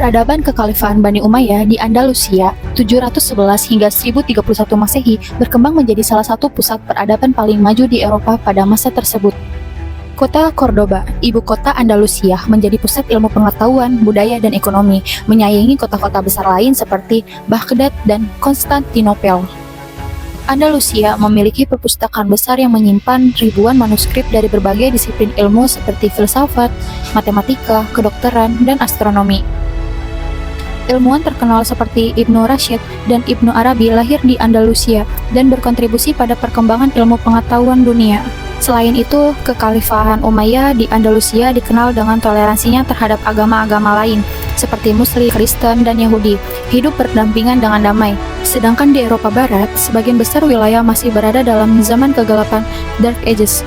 Peradaban Kekhalifahan Bani Umayyah di Andalusia 711 hingga 1031 Masehi berkembang menjadi salah satu pusat peradaban paling maju di Eropa pada masa tersebut. Kota Cordoba, ibu kota Andalusia, menjadi pusat ilmu pengetahuan, budaya, dan ekonomi, menyaingi kota-kota besar lain seperti Baghdad dan Konstantinopel. Andalusia memiliki perpustakaan besar yang menyimpan ribuan manuskrip dari berbagai disiplin ilmu seperti filsafat, matematika, kedokteran, dan astronomi. Ilmuwan terkenal seperti Ibnu Rashid dan Ibnu Arabi lahir di Andalusia dan berkontribusi pada perkembangan ilmu pengetahuan dunia. Selain itu, Kekhalifahan Umayyah di Andalusia dikenal dengan toleransinya terhadap agama-agama lain, seperti Muslim, Kristen, dan Yahudi, hidup berdampingan dengan damai. Sedangkan di Eropa Barat, sebagian besar wilayah masih berada dalam zaman kegelapan Dark Ages.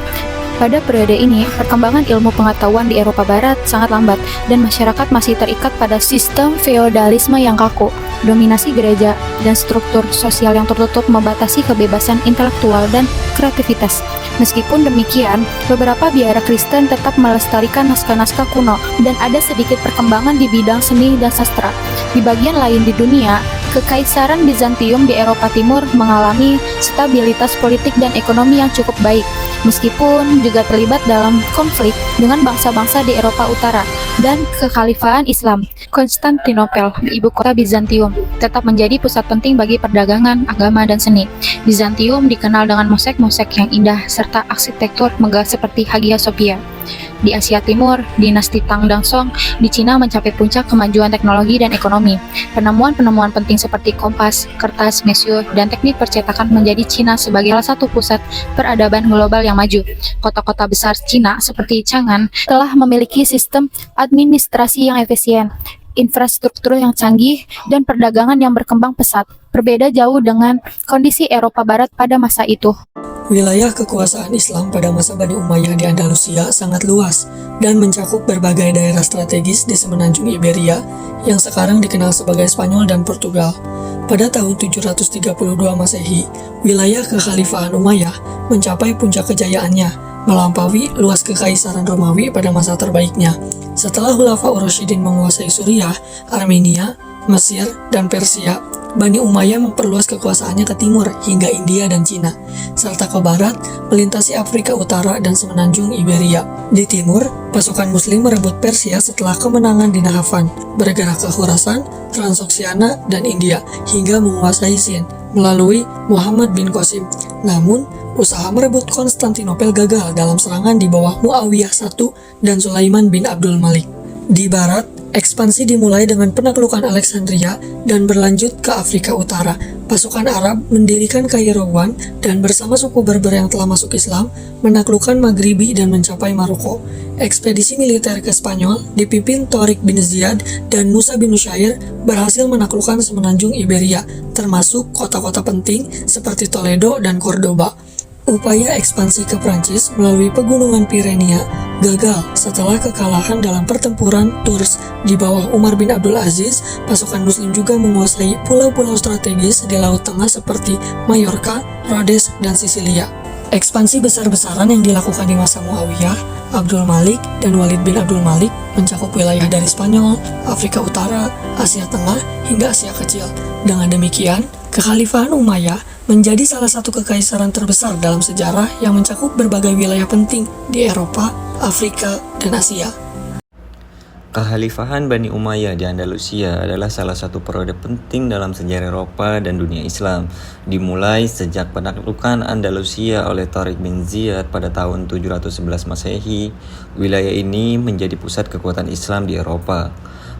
Pada periode ini, perkembangan ilmu pengetahuan di Eropa Barat sangat lambat dan masyarakat masih terikat pada sistem feodalisme yang kaku, dominasi gereja, dan struktur sosial yang tertutup membatasi kebebasan intelektual dan kreativitas. Meskipun demikian, beberapa biara Kristen tetap melestarikan naskah-naskah kuno dan ada sedikit perkembangan di bidang seni dan sastra. Di bagian lain di dunia, Kekaisaran Bizantium di Eropa Timur mengalami stabilitas politik dan ekonomi yang cukup baik, meskipun juga terlibat dalam konflik dengan bangsa-bangsa di Eropa Utara, dan Kekhalifahan Islam. Konstantinopel, ibu kota Bizantium, tetap menjadi pusat penting bagi perdagangan, agama, dan seni. Bizantium dikenal dengan mosek-mosek yang indah serta arsitektur megah seperti Hagia Sophia. Di Asia Timur, dinasti Tang dan Song di Cina mencapai puncak kemajuan teknologi dan ekonomi. Penemuan-penemuan penting seperti kompas, kertas, mesiur, dan teknik percetakan menjadi Cina sebagai salah satu pusat peradaban global yang maju. Kota-kota besar Cina seperti Chang'an telah memiliki sistem administrasi yang efisien, infrastruktur yang canggih, dan perdagangan yang berkembang pesat. Berbeda jauh dengan kondisi Eropa Barat pada masa itu. Wilayah kekuasaan Islam pada masa Bani Umayyah di Andalusia sangat luas dan mencakup berbagai daerah strategis di semenanjung Iberia yang sekarang dikenal sebagai Spanyol dan Portugal. Pada tahun 732 Masehi, wilayah Kekhalifahan Umayyah mencapai puncak kejayaannya, melampaui luas Kekaisaran Romawi pada masa terbaiknya. Setelah Khulafaur Rasyidin menguasai Suriah, Armenia, Mesir, dan Persia, Bani Umayyah memperluas kekuasaannya ke timur hingga India dan Cina, serta ke barat melintasi Afrika Utara dan semenanjung Iberia. Di timur, pasukan Muslim merebut Persia setelah kemenangan di Nahavan, bergerak ke Khurasan, Transoksiana, dan India, hingga menguasai Sind melalui Muhammad bin Qasim. Namun, usaha merebut Konstantinopel gagal dalam serangan di bawah Muawiyah I dan Sulaiman bin Abdul Malik. Di barat, ekspansi dimulai dengan penaklukan Alexandria dan berlanjut ke Afrika Utara. Pasukan Arab mendirikan Kairouan dan bersama suku Berber yang telah masuk Islam menaklukkan Maghribi dan mencapai Maroko. Ekspedisi militer ke Spanyol dipimpin Tariq bin Ziyad dan Musa bin Nusayr berhasil menaklukkan semenanjung Iberia, termasuk kota-kota penting seperti Toledo dan Cordoba. Upaya ekspansi ke Prancis melalui pegunungan Pirenia gagal setelah kekalahan dalam pertempuran Tours di bawah Umar bin Abdul Aziz. Pasukan Muslim juga menguasai pulau-pulau strategis di Laut Tengah seperti Mallorca, Rhodes, dan Sisilia. Ekspansi besar-besaran yang dilakukan di masa Muawiyah, Abdul Malik, dan Walid bin Abdul Malik mencakup wilayah dari Spanyol, Afrika Utara, Asia Tengah, hingga Asia Kecil. Dengan demikian, Kekhalifahan Umayyah menjadi salah satu kekaisaran terbesar dalam sejarah yang mencakup berbagai wilayah penting di Eropa, Afrika, dan Asia. Kekhalifahan Bani Umayyah di Andalusia adalah salah satu periode penting dalam sejarah Eropa dan dunia Islam. Dimulai sejak penaklukan Andalusia oleh Tariq bin Ziyad pada tahun 711 Masehi, wilayah ini menjadi pusat kekuatan Islam di Eropa.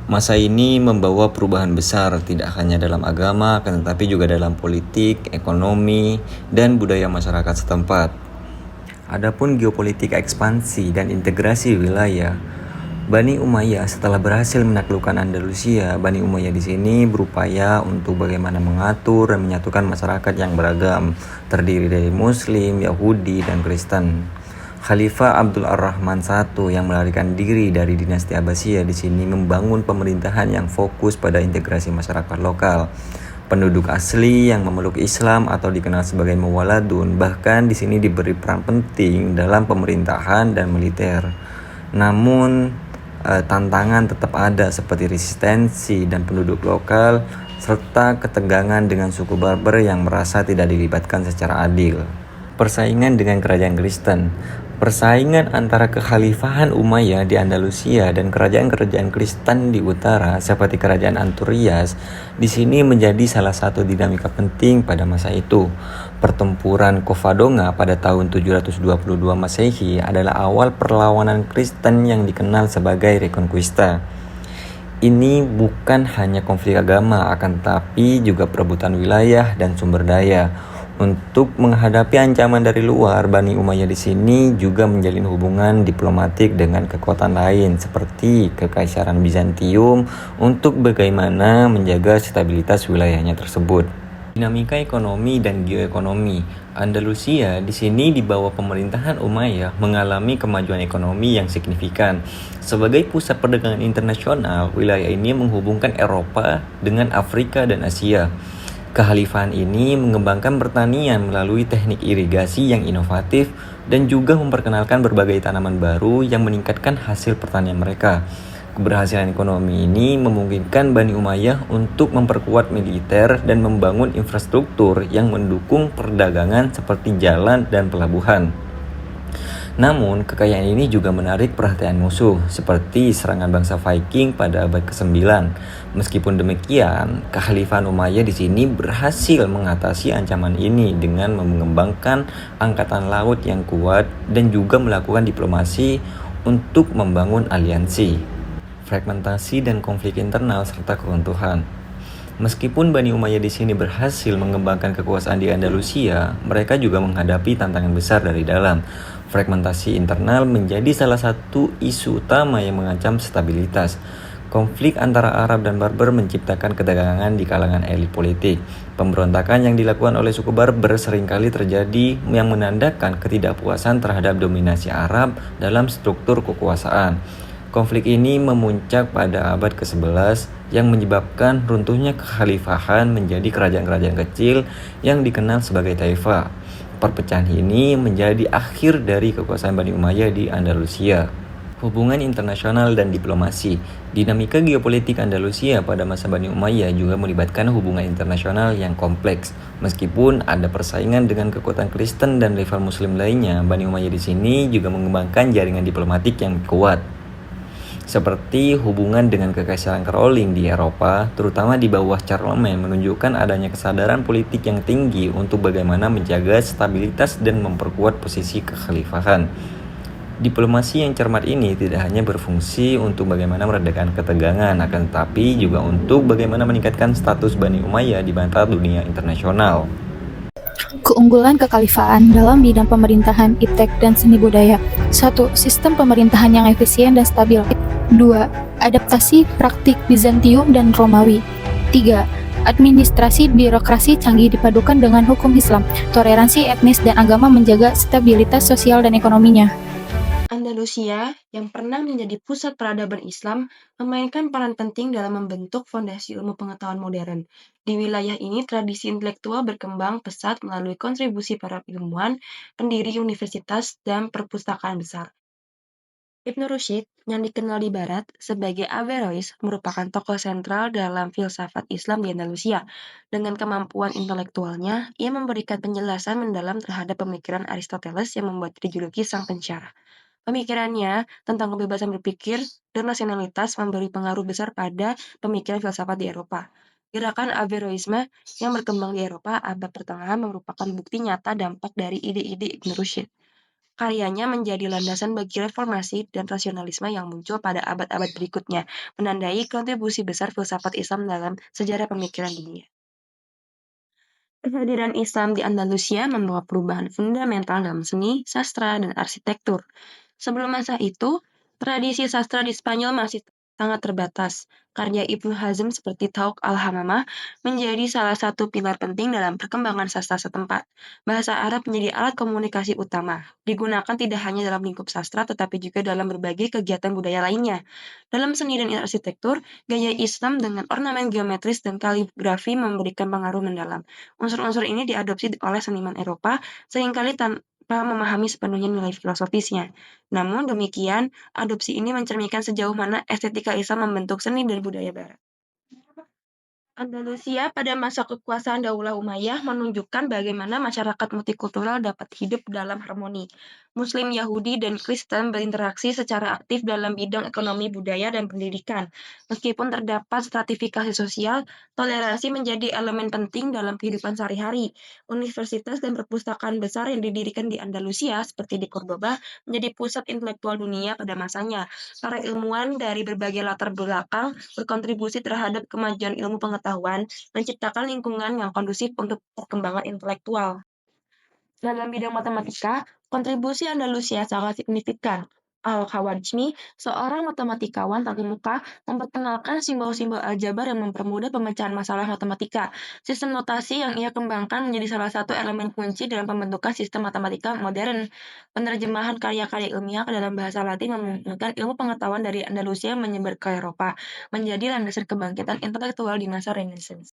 Masa ini membawa perubahan besar tidak hanya dalam agama, akan tetapi juga dalam politik, ekonomi, dan budaya masyarakat setempat. Adapun geopolitik ekspansi dan integrasi wilayah, Bani Umayyah setelah berhasil menaklukkan Andalusia, Bani Umayyah di sini berupaya untuk bagaimana mengatur dan menyatukan masyarakat yang beragam, terdiri dari Muslim, Yahudi, dan Kristen. Khalifah Abdul Ar-Rahman I yang melarikan diri dari dinasti Abbasiyah di sini membangun pemerintahan yang fokus pada integrasi masyarakat lokal. Penduduk asli yang memeluk Islam atau dikenal sebagai Muwaladun bahkan di sini diberi peran penting dalam pemerintahan dan militer. Namun tantangan tetap ada seperti resistensi dan penduduk lokal, serta ketegangan dengan suku Barber yang merasa tidak dilibatkan secara adil. Persaingan dengan kerajaan Kristen. Persaingan antara kekhalifahan Umayyah di Andalusia dan kerajaan-kerajaan Kristen di utara seperti kerajaan Anturias di sini menjadi salah satu dinamika penting pada masa itu. Pertempuran Covadonga pada tahun 722 Masehi adalah awal perlawanan Kristen yang dikenal sebagai Reconquista. Ini bukan hanya konflik agama, akan tetapi juga perebutan wilayah dan sumber daya. Untuk menghadapi ancaman dari luar, Bani Umayyah di sini juga menjalin hubungan diplomatik dengan kekuatan lain seperti Kekaisaran Bizantium untuk bagaimana menjaga stabilitas wilayahnya tersebut. Dinamika ekonomi dan geoekonomi. Andalusia di sini di bawah pemerintahan Umayyah mengalami kemajuan ekonomi yang signifikan. Sebagai pusat perdagangan internasional, wilayah ini menghubungkan Eropa dengan Afrika dan Asia. Kekhalifahan ini mengembangkan pertanian melalui teknik irigasi yang inovatif dan juga memperkenalkan berbagai tanaman baru yang meningkatkan hasil pertanian mereka. Keberhasilan ekonomi ini memungkinkan Bani Umayyah untuk memperkuat militer dan membangun infrastruktur yang mendukung perdagangan seperti jalan dan pelabuhan. Namun, kekayaan ini juga menarik perhatian musuh, seperti serangan bangsa Viking pada abad ke-9. Meskipun demikian, Kekhalifahan Umayyah di sini berhasil mengatasi ancaman ini dengan mengembangkan angkatan laut yang kuat dan juga melakukan diplomasi untuk membangun aliansi. Fragmentasi dan konflik internal serta keruntuhan. Meskipun Bani Umayyah di sini berhasil mengembangkan kekuasaan di Andalusia, mereka juga menghadapi tantangan besar dari dalam. Fragmentasi internal menjadi salah satu isu utama yang mengancam stabilitas. Konflik antara Arab dan Barber menciptakan ketegangan di kalangan elit politik. Pemberontakan yang dilakukan oleh suku Barber seringkali terjadi yang menandakan ketidakpuasan terhadap dominasi Arab dalam struktur kekuasaan. Konflik ini memuncak pada abad ke-11 yang menyebabkan runtuhnya kekhalifahan menjadi kerajaan-kerajaan kecil yang dikenal sebagai Taifah. Perpecahan ini menjadi akhir dari kekuasaan Bani Umayyah di Andalusia. Hubungan internasional dan diplomasi. Dinamika geopolitik Andalusia pada masa Bani Umayyah juga melibatkan hubungan internasional yang kompleks. Meskipun ada persaingan dengan kekuatan Kristen dan rival Muslim lainnya, Bani Umayyah di sini juga mengembangkan jaringan diplomatik yang kuat. Seperti hubungan dengan Kekaisaran Caroling di Eropa, terutama di bawah Charlemagne, menunjukkan adanya kesadaran politik yang tinggi untuk bagaimana menjaga stabilitas dan memperkuat posisi kekhalifahan. Diplomasi yang cermat ini tidak hanya berfungsi untuk bagaimana meredakan ketegangan, akan tetapi juga untuk bagaimana meningkatkan status Bani Umayyah di mata dunia internasional. Keunggulan kekhalifahan dalam bidang pemerintahan, iptek, dan seni budaya. 1. Sistem pemerintahan yang efisien dan stabil. 2. Adaptasi praktik Bizantium dan Romawi. 3. Administrasi birokrasi canggih dipadukan dengan hukum Islam. Toleransi etnis dan agama menjaga stabilitas sosial dan ekonominya. Andalusia, yang pernah menjadi pusat peradaban Islam, memainkan peran penting dalam membentuk fondasi ilmu pengetahuan modern. Di wilayah ini, tradisi intelektual berkembang pesat melalui kontribusi para ilmuwan, pendiri universitas, dan perpustakaan besar. Ibn Rushd, yang dikenal di Barat sebagai Averroes, merupakan tokoh sentral dalam filsafat Islam di Andalusia. Dengan kemampuan intelektualnya, ia memberikan penjelasan mendalam terhadap pemikiran Aristoteles yang membuat dijuluki sang pensyarah. Pemikirannya tentang kebebasan berpikir dan rasionalitas memberi pengaruh besar pada pemikiran filsafat di Eropa. Gerakan Averroisme yang berkembang di Eropa abad pertengahan merupakan bukti nyata dampak dari ide-ide Ibn Rushd. Karyanya menjadi landasan bagi reformasi dan rasionalisme yang muncul pada abad-abad berikutnya, menandai kontribusi besar filsafat Islam dalam sejarah pemikiran dunia. Kehadiran Islam di Andalusia membawa perubahan fundamental dalam seni, sastra, dan arsitektur. Sebelum masa itu, tradisi sastra di Spanyol masih sangat terbatas. Karya Ibnu Hazm seperti Tauq al-Hamamah menjadi salah satu pilar penting dalam perkembangan sastra setempat. Bahasa Arab menjadi alat komunikasi utama, digunakan tidak hanya dalam lingkup sastra tetapi juga dalam berbagai kegiatan budaya lainnya. Dalam seni dan arsitektur, gaya Islam dengan ornamen geometris dan kaligrafi memberikan pengaruh mendalam. Unsur-unsur ini diadopsi oleh seniman Eropa, seringkali memahami sepenuhnya nilai filosofisnya. Namun demikian, adopsi ini mencerminkan sejauh mana estetika Islam membentuk seni dan budaya Barat. Andalusia pada masa kekuasaan Daulah Umayyah menunjukkan bagaimana masyarakat multikultural dapat hidup dalam harmoni. Muslim, Yahudi, dan Kristen berinteraksi secara aktif dalam bidang ekonomi, budaya, dan pendidikan. Meskipun terdapat stratifikasi sosial, toleransi menjadi elemen penting dalam kehidupan sehari-hari. Universitas dan perpustakaan besar yang didirikan di Andalusia, seperti di Cordoba, menjadi pusat intelektual dunia pada masanya. Para ilmuwan dari berbagai latar belakang berkontribusi terhadap kemajuan ilmu pengetahuan, menciptakan lingkungan yang kondusif untuk perkembangan intelektual. Dalam bidang matematika, kontribusi Andalusia sangat signifikan. Al-Khawarizmi, seorang matematikawan terkemuka, memperkenalkan simbol-simbol aljabar yang mempermudah pemecahan masalah matematika. Sistem notasi yang ia kembangkan menjadi salah satu elemen kunci dalam pembentukan sistem matematika modern. Penerjemahan karya-karya ilmiah ke dalam bahasa Latin memungkinkan ilmu pengetahuan dari Andalusia menyebar ke Eropa, menjadi landasan kebangkitan intelektual di masa Renaissance.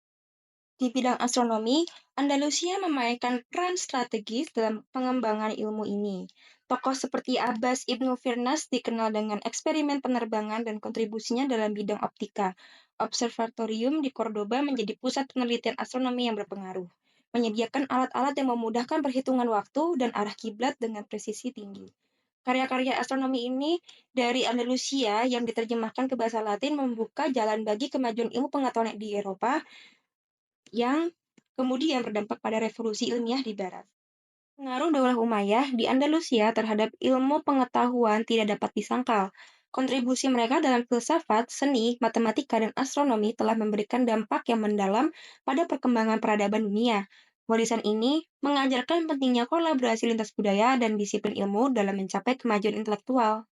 Di bidang astronomi, Andalusia memainkan peran strategis dalam pengembangan ilmu ini. Tokoh seperti Abbas Ibnu Firnas dikenal dengan eksperimen penerbangan dan kontribusinya dalam bidang optika. Observatorium di Cordoba menjadi pusat penelitian astronomi yang berpengaruh, menyediakan alat-alat yang memudahkan perhitungan waktu dan arah kiblat dengan presisi tinggi. Karya-karya astronomi ini dari Andalusia yang diterjemahkan ke bahasa Latin membuka jalan bagi kemajuan ilmu pengetahuan di Eropa yang kemudian berdampak pada revolusi ilmiah di Barat. Pengaruh Daulah Umayyah di Andalusia terhadap ilmu pengetahuan tidak dapat disangkal. Kontribusi mereka dalam filsafat, seni, matematika, dan astronomi telah memberikan dampak yang mendalam pada perkembangan peradaban dunia. Warisan ini mengajarkan pentingnya kolaborasi lintas budaya dan disiplin ilmu dalam mencapai kemajuan intelektual.